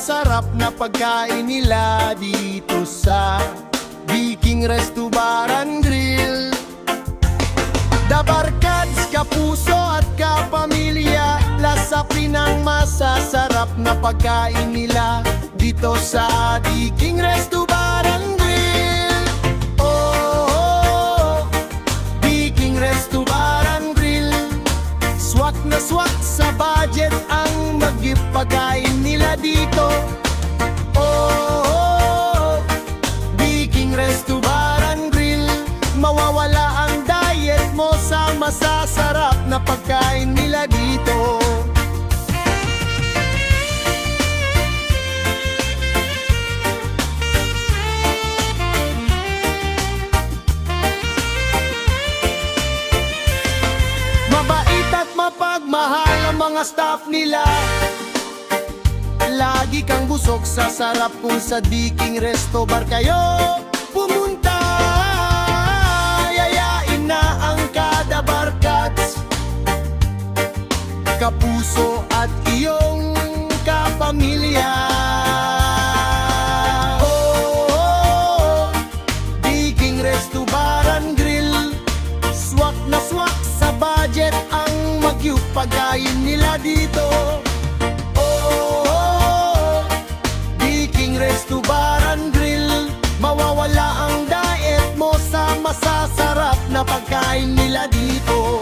masasarap na pagkain nila dito sa Viking Resto Bar and Grill. The Barkads, kapuso at kapamilya, lasapin ang masasarap na pagkain nila dito sa Viking Resto Bar and Grill. Oh, Viking Resto Bar and Grill. Swak na swak sa budget ang magipagain nila dito. Oh, Viking Resto Bar and Grill. Mawawala ang diet mo sa masasarap na pagkain nila dito. Mabait at mapagmahal ang mga staff nila. Lagi kang busog sa sarap kung sa Viking Resto Bar kayo pumunta. Yayain na ang kada Barkads, kapuso at iyong kapamilya. Oh, Viking Resto Bar and Grill. Swak na swak sa budget ang magyupagayin nila dito. Oh, Viking Resto Bar and Grill. Mawawala ang diet mo sa masasarap na pagkain nila dito.